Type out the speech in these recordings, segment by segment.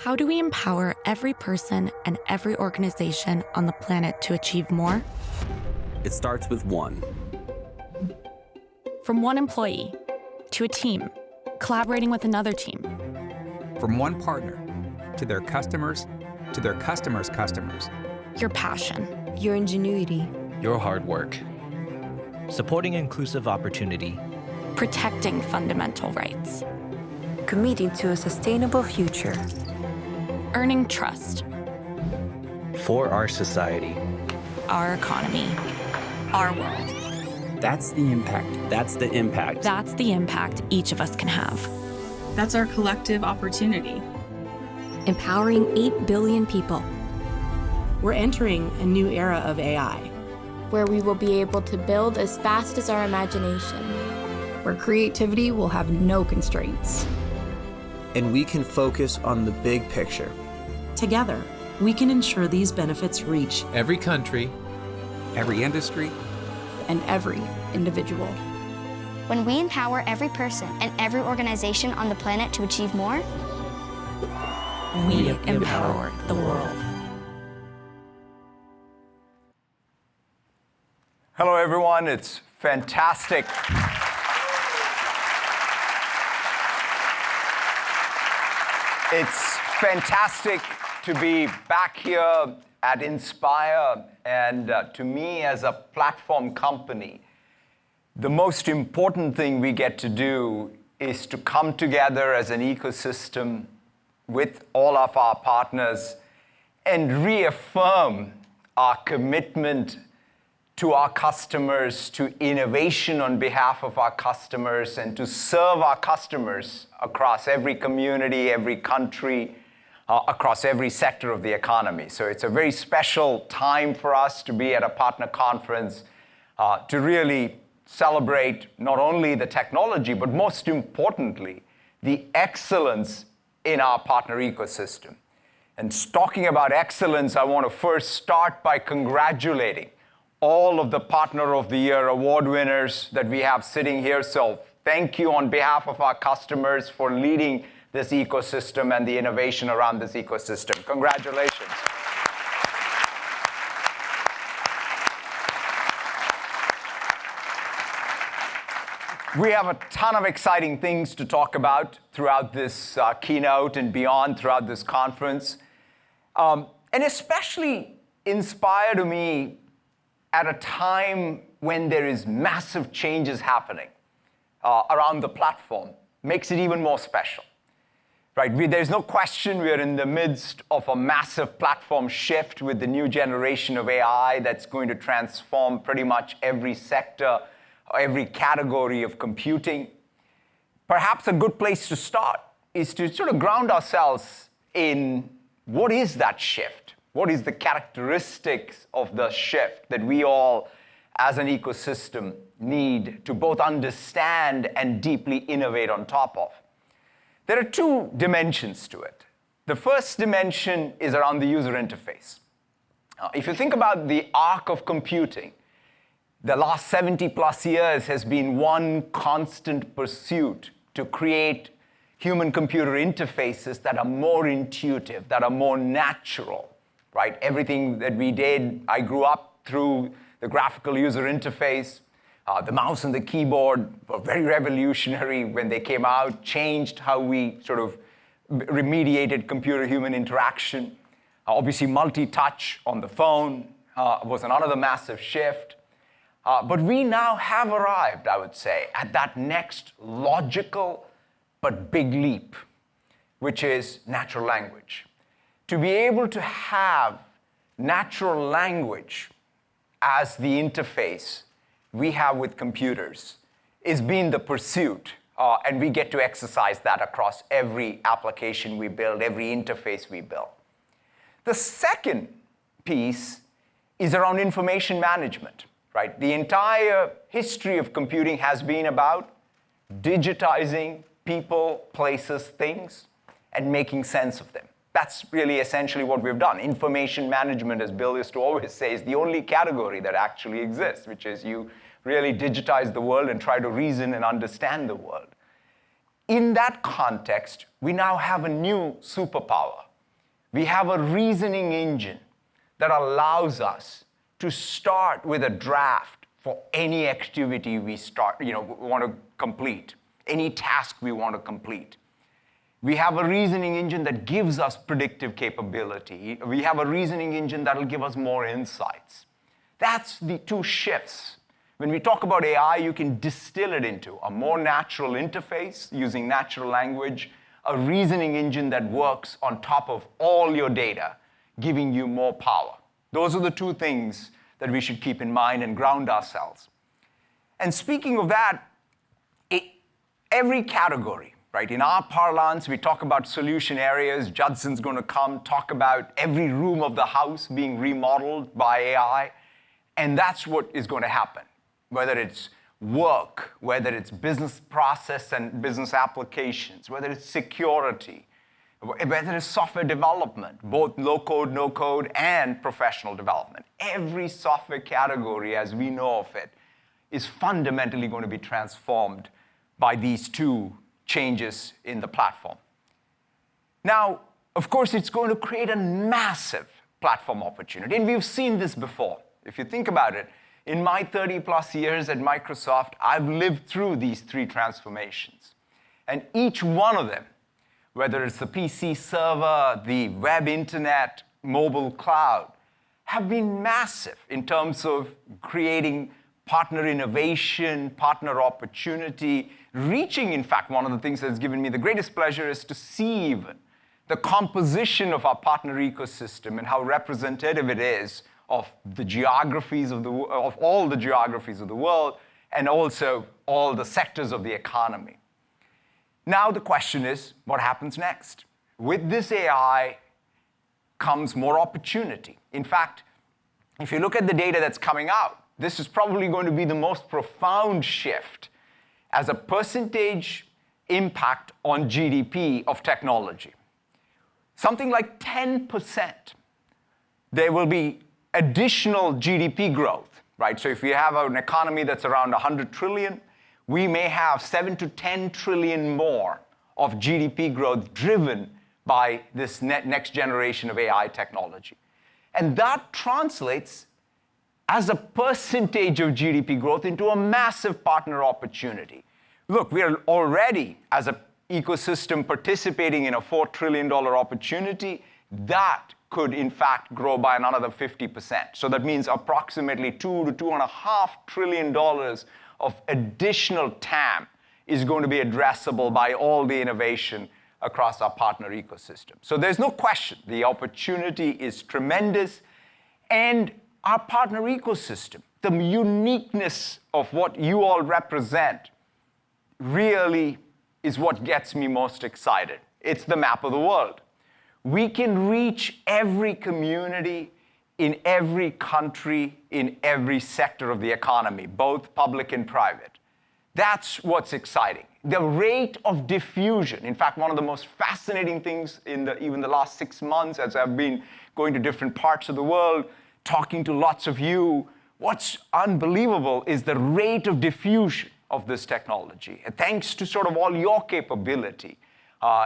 How do we empower every person and every organization on the planet to achieve more? It starts with one. From one employee to a team, collaborating with another team. From one partner to their customers, to their customers' customers. Your passion. Your ingenuity. Your hard work. Supporting inclusive opportunity. Protecting fundamental rights. Committing to a sustainable future. Earning trust. For our society. Our economy. Our world. That's the impact. That's the impact. That's the impact each of us can have. That's our collective opportunity. Empowering 8 billion people. We're entering a new era of AI, where we will be able to build as fast as our imagination, where creativity will have no constraints. And we can focus on the big picture. Together, we can ensure these benefits reach every country, every industry, and every individual. When we empower every person and every organization on the planet to achieve more, we empower the world. Hello, everyone. It's fantastic. It's fantastic to be back here at Inspire, and to me as a platform company, the most important thing we get to do is to come together as an ecosystem with all of our partners and reaffirm our commitment to our customers, to innovation on behalf of our customers, and to serve our customers across every community, every country, across every sector of the economy. So it's a very special time for us to be at a partner conference to really celebrate not only the technology, but most importantly, the excellence in our partner ecosystem. And talking about excellence, I want to first start by congratulating all of the Partner of the Year award winners that we have sitting here. So thank you on behalf of our customers for leading this ecosystem and the innovation around this ecosystem. Congratulations. We have a ton of exciting things to talk about throughout this keynote and beyond throughout this conference. And especially Inspire to me at a time when there is massive changes happening around the platform makes it even more special. Right? There's no question we are in the midst of a massive platform shift with the new generation of AI that's going to transform pretty much every sector, every category of computing. Perhaps a good place to start is to sort of ground ourselves in what is that shift? What is the characteristics of the shift that we all, as an ecosystem, need to both understand and deeply innovate on top of? There are two dimensions to it. The first dimension is around the user interface. If you think about the arc of computing, the last 70 plus years has been one constant pursuit to create human-computer interfaces that are more intuitive, that are more natural, right? Everything that we did, I grew up through the graphical user interface. The mouse and the keyboard were very revolutionary when they came out, changed how we sort of remediated computer-human interaction. Obviously, multi-touch on the phone was another massive shift. But we now have arrived, I would say, at that next logical but big leap, which is natural language. To be able to have natural language as the interface we have with computers is being the pursuit, and we get to exercise that across every application we build, every interface we build. The second piece is around information management, right? The entire history of computing has been about digitizing people, places, things, and making sense of them. That's really essentially what we've done. Information management, as Bill used to always say, is the only category that actually exists, which is you really digitize the world and try to reason and understand the world. In that context, we now have a new superpower, We have a reasoning engine that allows us to start with a draft for any activity we want to complete, any task we want to complete. We have a reasoning engine that gives us predictive capability. We have a reasoning engine that will give us more insights. That's the two shifts. When we talk about AI, you can distill it into a more natural interface using natural language, a reasoning engine that works on top of all your data, giving you more power. Those are the two things that we should keep in mind and ground ourselves. And speaking of that, every category, right? In our parlance, we talk about solution areas. Judson's going to come talk about every room of the house being remodeled by AI. And that's what is going to happen, whether it's work, whether it's business process and business applications, whether it's security, whether it's software development, both low-code, no-code, and professional development. Every software category, as we know of it, is fundamentally going to be transformed by these two changes in the platform. Now, of course, it's going to create a massive platform opportunity, and we've seen this before. If you think about it, in my 30-plus years at Microsoft, I've lived through these three transformations. And each one of them, whether it's the PC server, the web internet, mobile cloud, have been massive in terms of creating partner innovation, partner opportunity, reaching, in fact, one of the things that's given me the greatest pleasure is to see even the composition of our partner ecosystem and how representative it is of the geographies of all the geographies of the world, and also all the sectors of the economy. Now the question is, what happens next? With this AI comes more opportunity. In fact, if you look at the data that's coming out, this is probably going to be the most profound shift as a percentage impact on GDP of technology. Something like 10%. There will be additional GDP growth, right? So if we have an economy that's around 100 trillion, we may have 7 to 10 trillion more of GDP growth driven by this next generation of AI technology. And that translates as a percentage of GDP growth into a massive partner opportunity. Look, we are already, as an ecosystem, participating in a $4 trillion opportunity. That could, in fact, grow by another 50%. So that means approximately $2 to $2.5 trillion of additional TAM is going to be addressable by all the innovation across our partner ecosystem. So there's no question the opportunity is tremendous. And our partner ecosystem, the uniqueness of what you all represent, really is what gets me most excited. It's the map of the world. We can reach every community in every country, in every sector of the economy, both public and private. That's what's exciting. The rate of diffusion, in fact, one of the most fascinating things in even the last 6 months as I've been going to different parts of the world, talking to lots of you, what's unbelievable is the rate of diffusion of this technology. And thanks to sort of all your capability,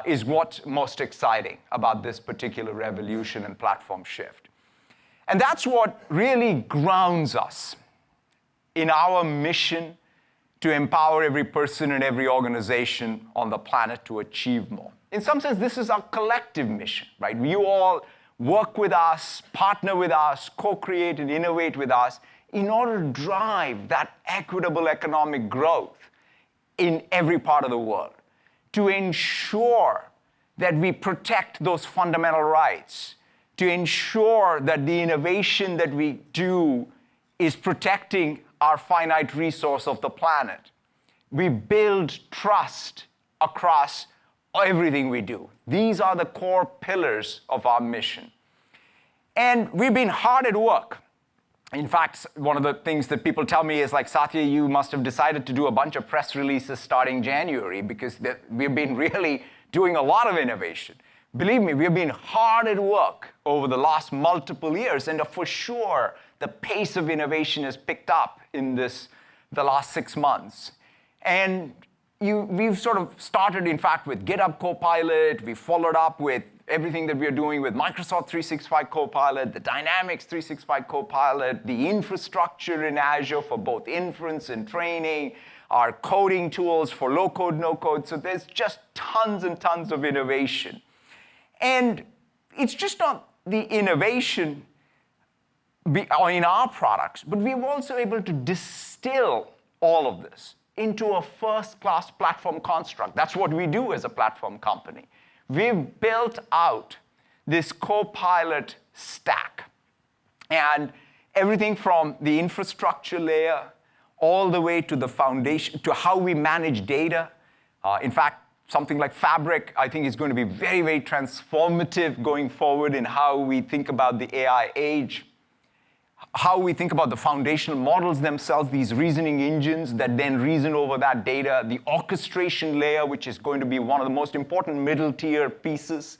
is what's most exciting about this particular revolution and platform shift. And that's what really grounds us in our mission to empower every person and every organization on the planet to achieve more. In some sense, this is our collective mission, right? You all work with us, partner with us, co-create and innovate with us in order to drive that equitable economic growth in every part of the world, to ensure that we protect those fundamental rights, to ensure that the innovation that we do is protecting our finite resource of the planet. We build trust across everything we do. These are the core pillars of our mission. And we've been hard at work. In fact, one of the things that people tell me is like, Satya, you must have decided to do a bunch of press releases starting January because we've been really doing a lot of innovation. Believe me, we've been hard at work over the last multiple years, and for sure, the pace of innovation has picked up in the last 6 months. And we've sort of started, in fact, with GitHub Copilot. We followed up with everything that we are doing with Microsoft 365 Copilot, the Dynamics 365 Copilot, the infrastructure in Azure for both inference and training, our coding tools for low-code, no-code. So there's just tons and tons of innovation. And it's just not the innovation in our products, but we're also able to distill all of this into a first-class platform construct. That's what we do as a platform company. We've built out this Copilot stack. And everything from the infrastructure layer all the way to the foundation, to how we manage data. In fact, something like Fabric, I think, is going to be very, very transformative going forward in how we think about the AI age, how we think about the foundational models themselves, these reasoning engines that then reason over that data, the orchestration layer, which is going to be one of the most important middle-tier pieces.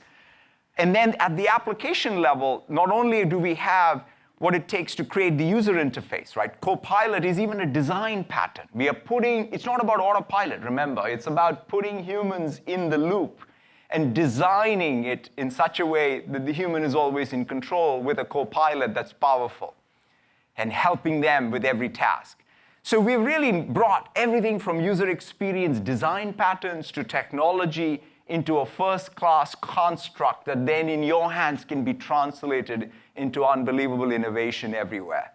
And then at the application level, not only do we have what it takes to create the user interface, right? Copilot is even a design pattern. It's not about autopilot, remember. It's about putting humans in the loop and designing it in such a way that the human is always in control with a Copilot that's powerful and helping them with every task. So we've really brought everything from user experience design patterns to technology into a first-class construct that then in your hands can be translated into unbelievable innovation everywhere.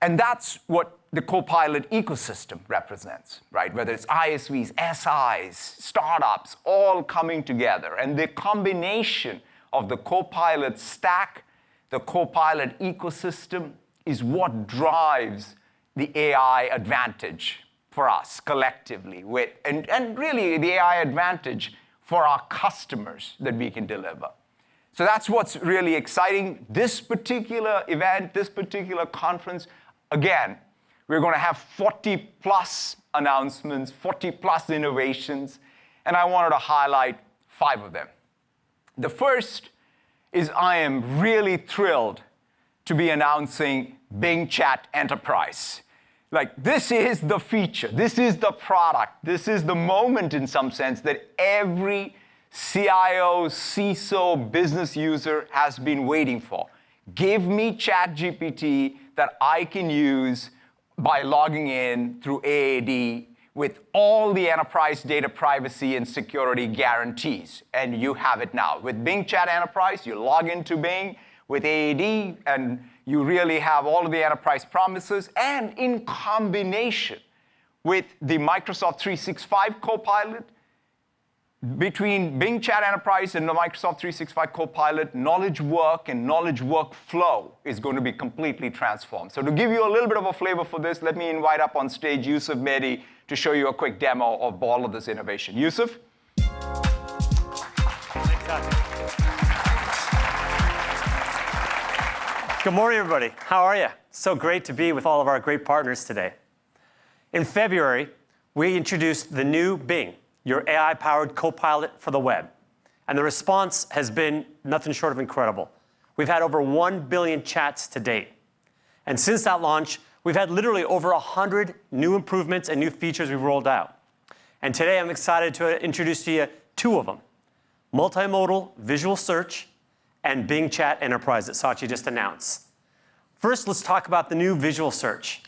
And that's what the Copilot ecosystem represents, right? Whether it's ISVs, SIs, startups, all coming together. And the combination of the Copilot stack, the Copilot ecosystem, is what drives the AI advantage for us collectively, and really the AI advantage for our customers that we can deliver. So that's what's really exciting. This particular event, this particular conference, again, we're going to have 40+ announcements, 40+ innovations, and I wanted to highlight 5 of them. The first is I am really thrilled to be announcing Bing Chat Enterprise. Like, this is the feature, this is the product, this is the moment in some sense that every CIO, CISO, business user has been waiting for. Give me ChatGPT that I can use by logging in through AAD with all the enterprise data privacy and security guarantees. And you have it now. With Bing Chat Enterprise, you log into Bing with AAD, and you really have all of the enterprise promises, and in combination with the Microsoft 365 Copilot, between Bing Chat Enterprise and the Microsoft 365 Copilot, knowledge work and knowledge workflow is going to be completely transformed. So to give you a little bit of a flavor for this, let me invite up on stage Yusuf Mehdi to show you a quick demo of all of this innovation. Yusuf? Thanks, Satya. Good morning, everybody. How are you? So great to be with all of our great partners today. In February, we introduced the new Bing, your AI-powered Copilot for the web. And the response has been nothing short of incredible. We've had over 1 billion chats to date. And since that launch, we've had literally over 100 new improvements and new features we've rolled out. And today, I'm excited to introduce to you 2 of them: multimodal visual search and Bing Chat Enterprise that Satya just announced. First, let's talk about the new visual search.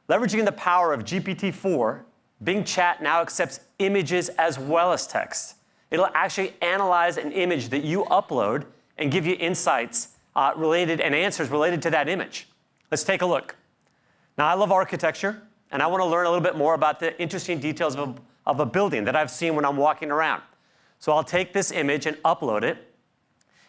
Leveraging the power of GPT-4, Bing Chat now accepts images as well as text. It'll actually analyze an image that you upload and give you insights related and answers related to that image. Let's take a look. Now, I love architecture, and I want to learn a little bit more about the interesting details of a building that I've seen when I'm walking around. So I'll take this image and upload it,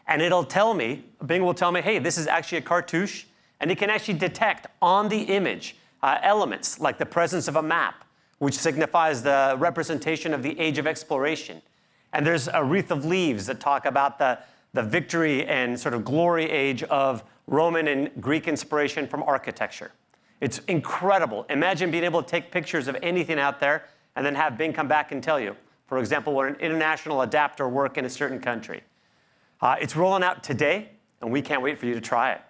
and it'll tell me, Bing will tell me, hey, this is actually a cartouche, and it can actually detect on the image elements like the presence of a map, which signifies the representation of the age of exploration. And there's a wreath of leaves that talk about the victory and sort of glory age of Roman and Greek inspiration from architecture. It's incredible. Imagine being able to take pictures of anything out there and then have Bing come back and tell you, for example, what an international adapter work in a certain country. It's rolling out today, and we can't wait for you to try it.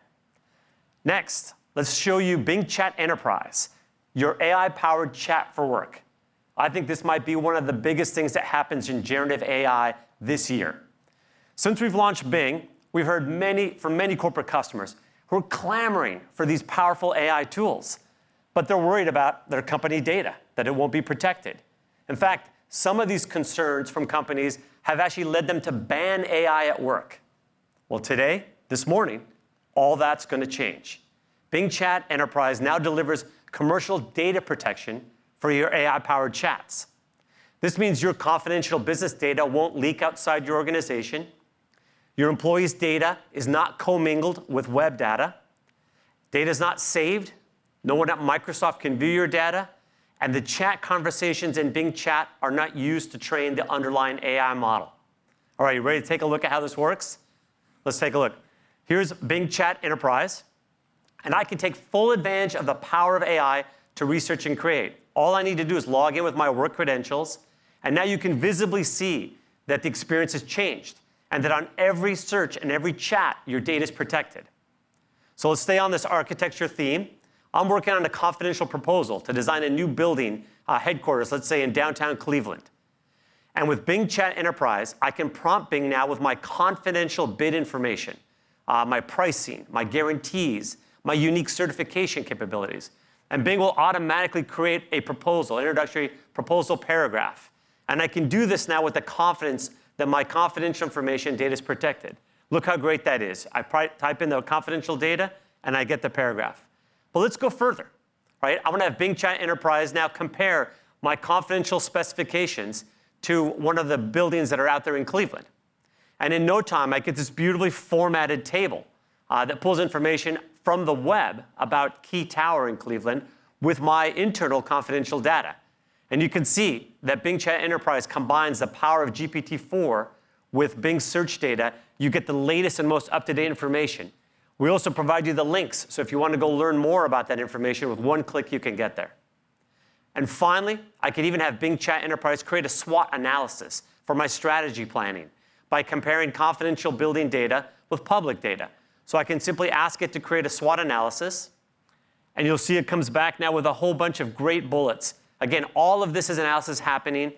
Next, let's show you Bing Chat Enterprise, your AI-powered chat for work. I think this might be one of the biggest things that happens in generative AI this year. Since we've launched Bing, we've heard from many corporate customers who are clamoring for these powerful AI tools, but they're worried about their company data, that it won't be protected. In fact, some of these concerns from companies have actually led them to ban AI at work. Well, today, this morning, all that's going to change. Bing Chat Enterprise now delivers commercial data protection for your AI-powered chats. This means your confidential business data won't leak outside your organization. Your employees' data is not commingled with web data. Data is not saved. No one at Microsoft can view your data. And the chat conversations in Bing Chat are not used to train the underlying AI model. All right, you ready to take a look at how this works? Let's take a look. Here's Bing Chat Enterprise. And I can take full advantage of the power of AI to research and create. All I need to do is log in with my work credentials. And now you can visibly see that the experience has changed and that on every search and every chat, your data is protected. So let's stay on this architecture theme. I'm working on a confidential proposal to design a new building headquarters, let's say in downtown Cleveland. And with Bing Chat Enterprise, I can prompt Bing now with my confidential bid information, my pricing, my guarantees, my unique certification capabilities. And Bing will automatically create a proposal, introductory proposal paragraph. And I can do this now with the confidence that my confidential information data is protected. Look how great that is. I type in the confidential data, and I get the paragraph. But let's go further, right? I want to have Bing Chat Enterprise now compare my confidential specifications to one of the buildings that are out there in Cleveland. And in no time, I get this beautifully formatted table that pulls information from the web about Key Tower in Cleveland with my internal confidential data. And you can see that Bing Chat Enterprise combines the power of GPT-4 with Bing search data. You get the latest and most up-to-date information. We also provide you the links, so if you want to go learn more about that information, with one click you can get there. And finally, I can even have Bing Chat Enterprise create a SWOT analysis for my strategy planning by comparing confidential building data with public data. So I can simply ask it to create a SWOT analysis, and you'll see it comes back now with a whole bunch of great bullets. Again, all of this is analysis happening.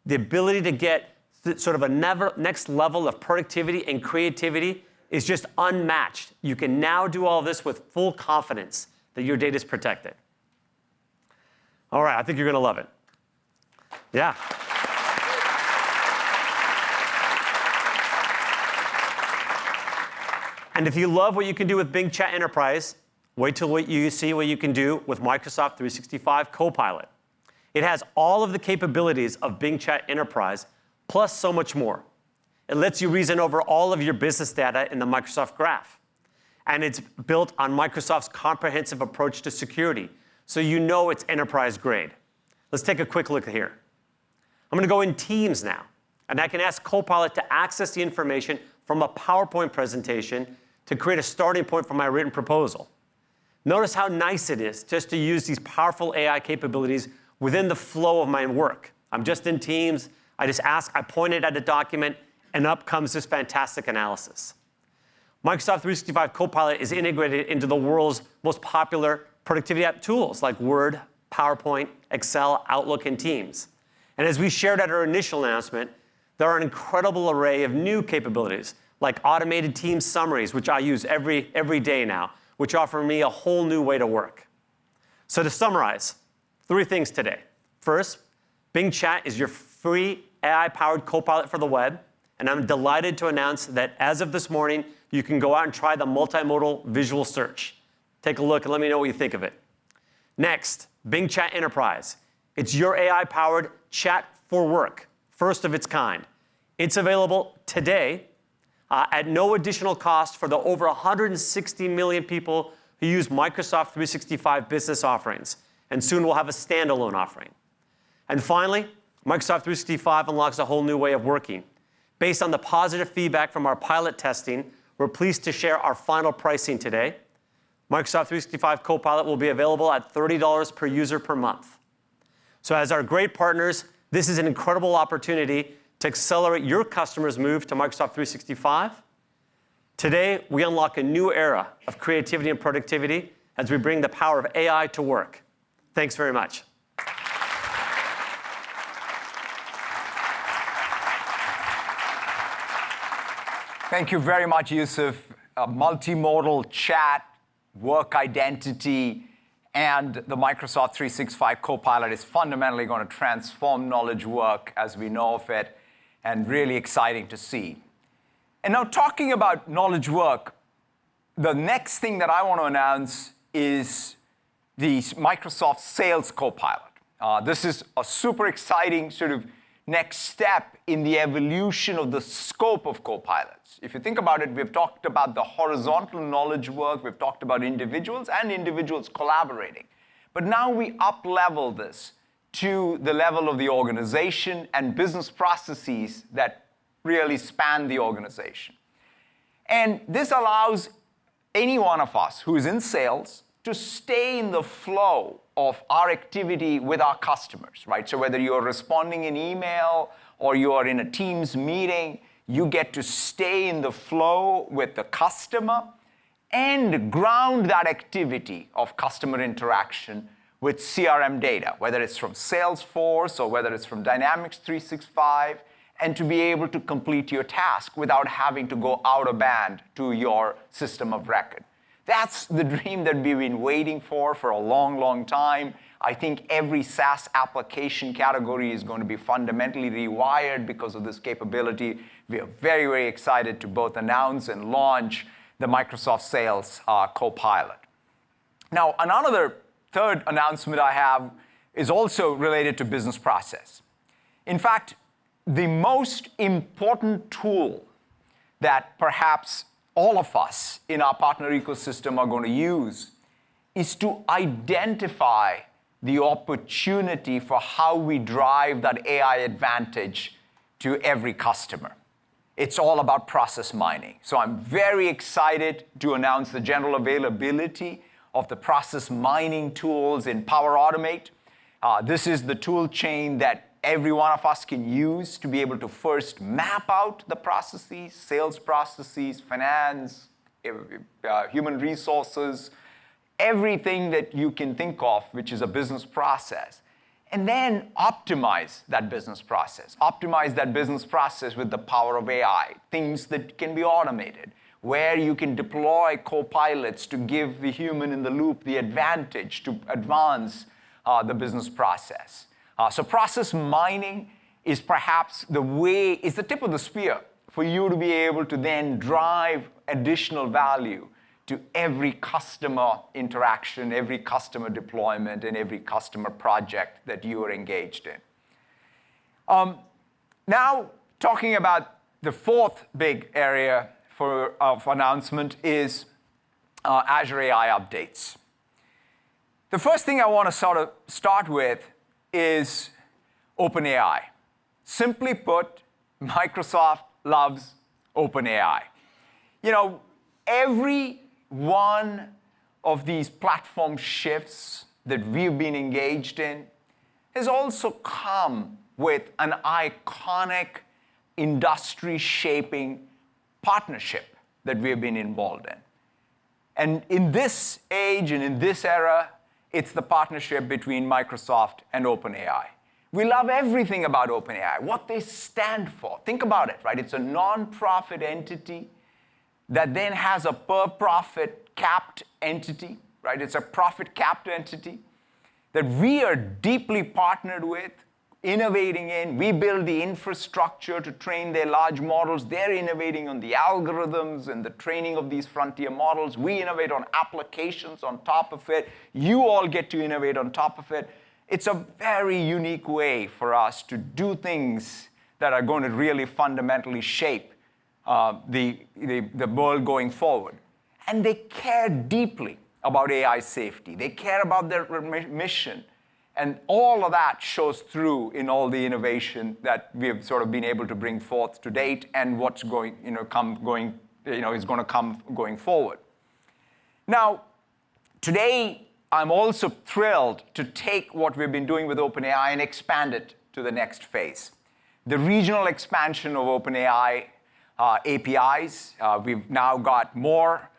The ability to get sort of a next level of productivity and creativity is just unmatched. You can now do all this with full confidence that your data is protected. All right, I think you're going to love it. Yeah. And if you love what you can do with Bing Chat Enterprise, wait till you see what you can do with Microsoft 365 Copilot. It has all of the capabilities of Bing Chat Enterprise, plus so much more. It lets you reason over all of your business data in the Microsoft Graph. And it's built on Microsoft's comprehensive approach to security, so you know it's enterprise grade. Let's take a quick look here. I'm going to go in Teams now, and I can ask Copilot to access the information from a PowerPoint presentation to create a starting point for my written proposal. Notice how nice it is just to use these powerful AI capabilities within the flow of my work. I'm just in Teams, I just ask, I point it at a document, and up comes this fantastic analysis. Microsoft 365 Copilot is integrated into the world's most popular productivity app tools like Word, PowerPoint, Excel, Outlook, and Teams. And as we shared at our initial announcement, there are an incredible array of new capabilities like automated team summaries, which I use every day now, which offer me a whole new way to work. So to summarize, 3 things today. First, Bing Chat is your free AI-powered Copilot for the web, and I'm delighted to announce that as of this morning, you can go out and try the multimodal visual search. Take a look and let me know what you think of it. Next, Bing Chat Enterprise. It's your AI-powered chat for work, first of its kind. It's available today at no additional cost for the over 160 million people who use Microsoft 365 business offerings, and soon we'll have a standalone offering. And finally, Microsoft 365 unlocks a whole new way of working. Based on the positive feedback from our pilot testing, we're pleased to share our final pricing today. Microsoft 365 Copilot will be available at $30 per user per month. So as our great partners, this is an incredible opportunity to accelerate your customers' move to Microsoft 365. Today, we unlock a new era of creativity and productivity as we bring the power of AI to work. Thanks very much. Thank you very much, Yusuf. Multimodal chat, work identity, and the Microsoft 365 Copilot is fundamentally going to transform knowledge work as we know of it, and really exciting to see. And now talking about knowledge work, the next thing that I want to announce is the Microsoft Sales Copilot. This is a super exciting sort of next step in the evolution of the scope of copilots. If you think about it, we've talked about the horizontal knowledge work, we've talked about individuals and individuals collaborating. But now we up-level this to the level of the organization and business processes that really span the organization. And this allows any one of us who is in sales to stay in the flow of our activity with our customers, right? So whether you're responding in email or you are in a Teams meeting, you get to stay in the flow with the customer and ground that activity of customer interaction with CRM data, whether it's from Salesforce or whether it's from Dynamics 365, and to be able to complete your task without having to go out of band to your system of record. That's the dream that we've been waiting for a long, long time. I think every SaaS application category is going to be fundamentally rewired because of this capability. We are very, very excited to both announce and launch the Microsoft Sales Copilot. Now, another third announcement I have is also related to business process. In fact, the most important tool that perhaps all of us in our partner ecosystem are going to use is to identify the opportunity for how we drive that AI advantage to every customer. It's all about process mining. So I'm very excited to announce the general availability of the process mining tools in Power Automate. This is the tool chain that every one of us can use to be able to first map out the processes, sales processes, finance, human resources, everything that you can think of, which is a business process, and then optimize that business process. Optimize that business process with the power of AI, things that can be automated, where you can deploy copilots to give the human in the loop the advantage to advance the business process. So process mining is perhaps is the tip of the spear for you to be able to then drive additional value to every customer interaction, every customer deployment, and every customer project that you are engaged in. Now, talking about the fourth big area of announcement is Azure AI updates. The first thing I want to sort of start with is OpenAI. Simply put, Microsoft loves OpenAI. You know, every one of these platform shifts that we've been engaged in has also come with an iconic industry-shaping partnership that we've been involved in. And in this age and in this era, it's the partnership between Microsoft and OpenAI. We love everything about OpenAI, what they stand for. Think about it, right? It's a non-profit entity that then has a per-profit capped entity, right? It's a profit-capped entity that we are deeply partnered with, innovating in. We build the infrastructure to train their large models. They're innovating on the algorithms and the training of these frontier models. We innovate on applications on top of it. You all get to innovate on top of it. It's a very unique way for us to do things that are going to really fundamentally shape the world going forward. And they care deeply about AI safety. They care about their mission. And all of that shows through in all the innovation that we've sort of been able to bring forth to date, and what's is going to come going forward. Now, today, I'm also thrilled to take what we've been doing with OpenAI and expand it to the next phase. The regional expansion of OpenAI APIs. We've now got more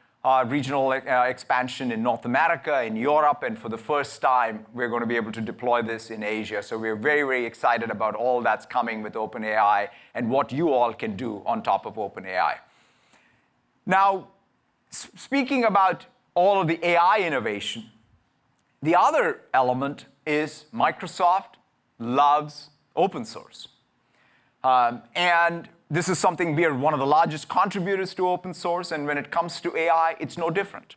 regional expansion in North America, in Europe, and for the first time, we're going to be able to deploy this in Asia. So we're very, very excited about all that's coming with OpenAI and what you all can do on top of OpenAI. Now, speaking about all of the AI innovation, the other element is Microsoft loves open source. And this is something we are one of the largest contributors to open source, and when it comes to AI, it's no different.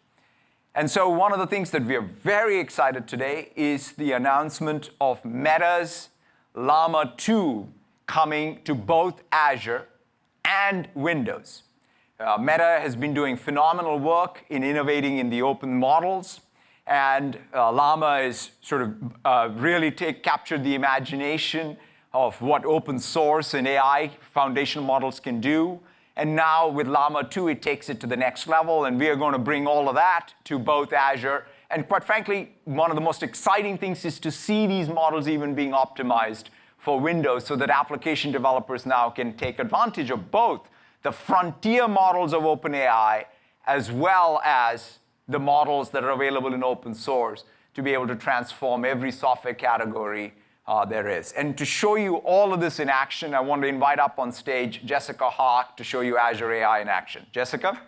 And so one of the things that we are very excited today is the announcement of Meta's Llama 2 coming to both Azure and Windows. Meta has been doing phenomenal work in innovating in the open models, and Llama is sort of really captured the imagination of what open source and AI foundational models can do. And now with Llama 2, it takes it to the next level, and we are going to bring all of that to both Azure. And quite frankly, one of the most exciting things is to see these models even being optimized for Windows so that application developers now can take advantage of both the frontier models of OpenAI as well as the models that are available in open source to be able to transform every software category there is. And to show you all of this in action, I want to invite up on stage Jessica Hawk to show you Azure AI in action. Jessica?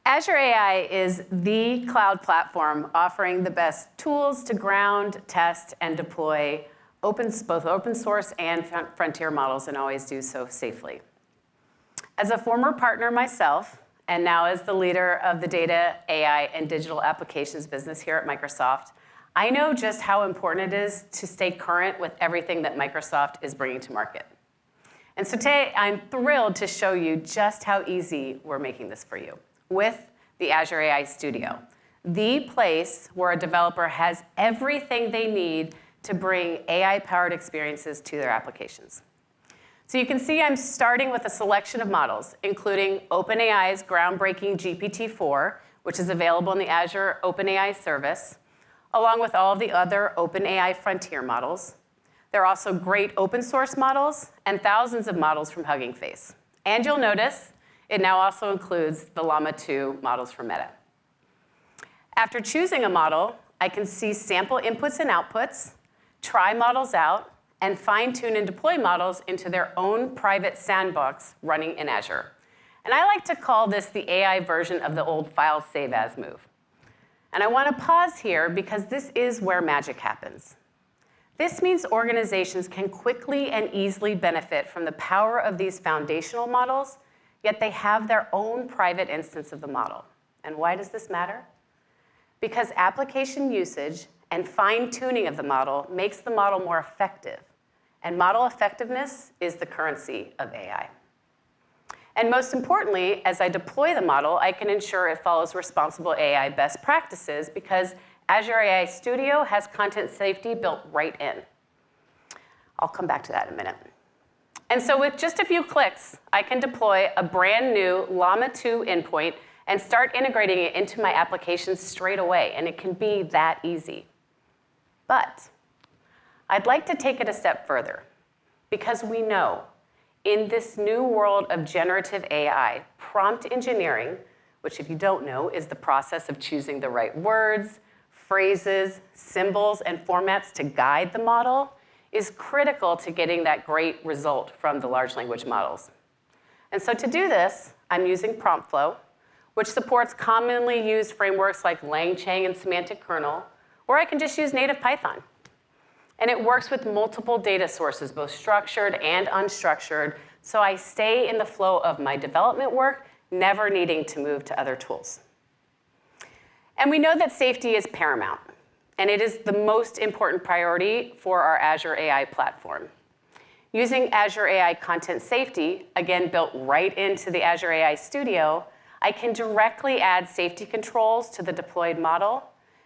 Azure AI is the cloud platform offering the best tools to ground, test, and deploy both open source and frontier models, and always do so safely. As a former partner myself, and now as the leader of the data, AI, and digital applications business here at Microsoft, I know just how important it is to stay current with everything that Microsoft is bringing to market. And so today, I'm thrilled to show you just how easy we're making this for you with the Azure AI Studio, the place where a developer has everything they need to bring AI-powered experiences to their applications. So you can see I'm starting with a selection of models, including OpenAI's groundbreaking GPT-4, which is available in the Azure OpenAI service, along with all of the other OpenAI frontier models. There are also great open source models and thousands of models from Hugging Face. And you'll notice it now also includes the Llama 2 models from Meta. After choosing a model, I can see sample inputs and outputs, try models out, and fine-tune and deploy models into their own private sandbox running in Azure. And I like to call this the AI version of the old file save as move. And I want to pause here because this is where magic happens. This means organizations can quickly and easily benefit from the power of these foundational models, yet they have their own private instance of the model. And why does this matter? Because application usage and fine-tuning of the model makes the model more effective. And model effectiveness is the currency of AI. And most importantly, as I deploy the model, I can ensure it follows responsible AI best practices because Azure AI Studio has content safety built right in. I'll come back to that in a minute. And so with just a few clicks, I can deploy a brand new Llama 2 endpoint and start integrating it into my applications straight away, and it can be that easy. But I'd like to take it a step further, because we know in this new world of generative AI, prompt engineering, which if you don't know, is the process of choosing the right words, phrases, symbols, and formats to guide the model, is critical to getting that great result from the large language models. And so to do this, I'm using PromptFlow, which supports commonly used frameworks like LangChain and Semantic Kernel, or I can just use native Python. And it works with multiple data sources, both structured and unstructured, so I stay in the flow of my development work, never needing to move to other tools. And we know that safety is paramount, and it is the most important priority for our Azure AI platform. Using Azure AI Content Safety, again built right into the Azure AI Studio, I can directly add safety controls to the deployed model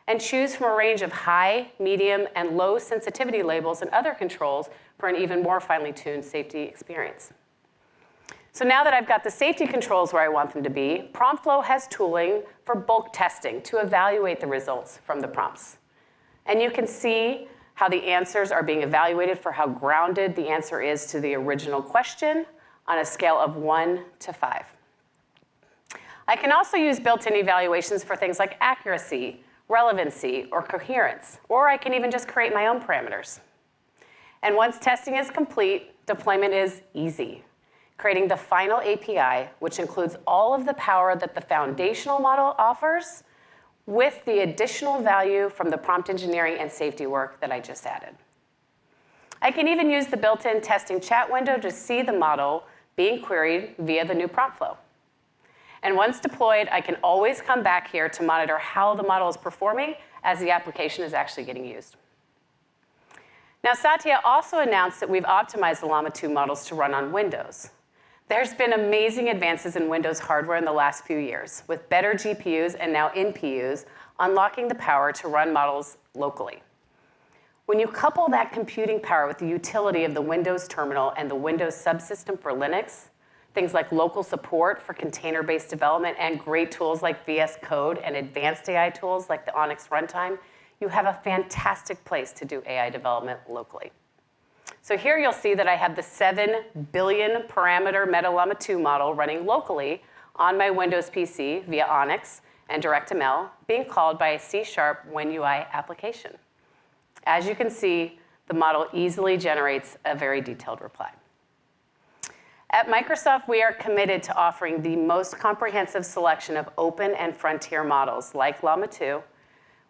and choose from a range of high, medium, and low sensitivity labels and other controls for an even more finely tuned safety experience. So now that I've got the safety controls where I want them to be, PromptFlow has tooling for bulk testing to evaluate the results from the prompts. And you can see how the answers are being evaluated for how grounded the answer is to the original question on a scale of 1 to 5. I can also use built-in evaluations for things like accuracy, relevancy, or coherence, or I can even just create my own parameters. And once testing is complete, deployment is easy. Creating the final API, which includes all of the power that the foundational model offers, with the additional value from the prompt engineering and safety work that I just added. I can even use the built-in testing chat window to see the model being queried via the new prompt flow. And once deployed, I can always come back here to monitor how the model is performing as the application is actually getting used. Now, Satya also announced that we've optimized the Llama 2 models to run on Windows. There's been amazing advances in Windows hardware in the last few years, with better GPUs and now NPUs unlocking the power to run models locally. When you couple that computing power with the utility of the Windows terminal and the Windows subsystem for Linux, things like local support for container-based development and great tools like VS Code and advanced AI tools like the Onyx Runtime, you have a fantastic place to do AI development locally. So here you'll see that I have the 7 billion parameter MetaLlama 2 model running locally on my Windows PC via Onyx and DirectML being called by a C# WinUI application. As you can see, the model easily generates a very detailed reply. At Microsoft, we are committed to offering the most comprehensive selection of open and frontier models like Llama 2.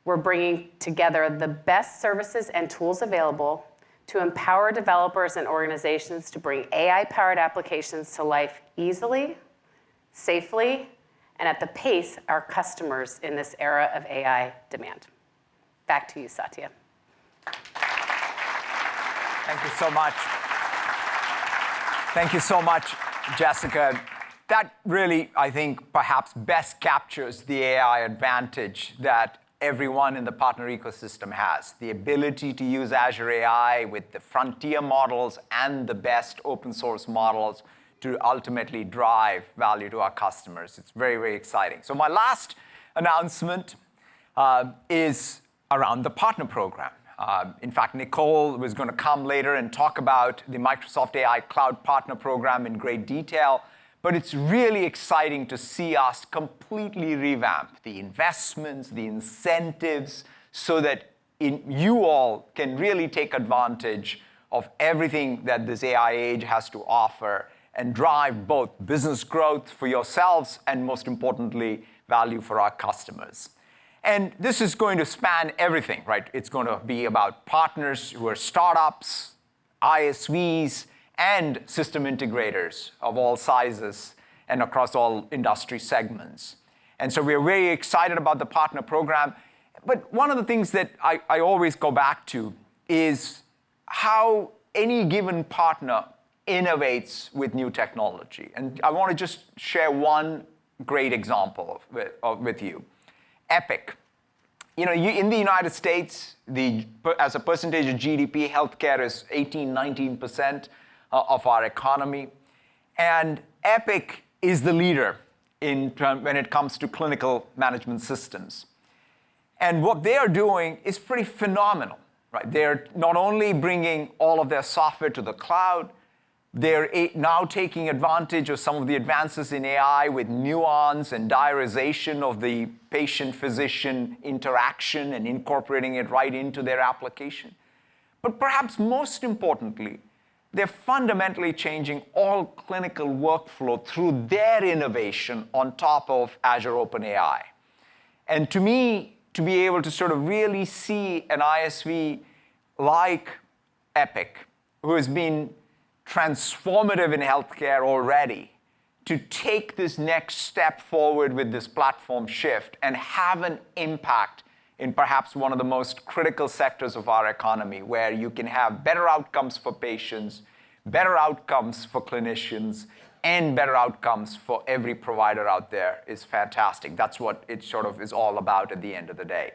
We're bringing together the best services and tools available to empower developers and organizations to bring AI-powered applications to life easily, safely, and at the pace our customers in this era of AI demand. Back to you, Satya. Thank you so much. Thank you so much, Jessica. That really, I think, perhaps best captures the AI advantage that everyone in the partner ecosystem has. The ability to use Azure AI with the frontier models and the best open source models to ultimately drive value to our customers. It's very, very exciting. So my last announcement is around the partner program. In fact, Nicole was going to come later and talk about the Microsoft AI Cloud Partner Program in great detail. But it's really exciting to see us completely revamp the investments, the incentives, so that you all can really take advantage of everything that this AI age has to offer and drive both business growth for yourselves and, most importantly, value for our customers. And this is going to span everything, right? It's going to be about partners who are startups, ISVs, and system integrators of all sizes and across all industry segments. And so we're very excited about the partner program. But one of the things that I always go back to is how any given partner innovates with new technology. And I want to just share one great example with you. Epic. You know, in the United States, as a percentage of GDP, healthcare is 18-19% of our economy. And Epic is the leader when it comes to clinical management systems. And what they are doing is pretty phenomenal, right? They're not only bringing all of their software to the cloud, they're now taking advantage of some of the advances in AI with nuance and diarization of the patient-physician interaction and incorporating it right into their application. But perhaps most importantly, they're fundamentally changing all clinical workflow through their innovation on top of Azure OpenAI. And to me, to be able to sort of really see an ISV like Epic, who has been transformative in healthcare already, to take this next step forward with this platform shift and have an impact in perhaps one of the most critical sectors of our economy, where you can have better outcomes for patients, better outcomes for clinicians, and better outcomes for every provider out there is fantastic. That's what it sort of is all about at the end of the day.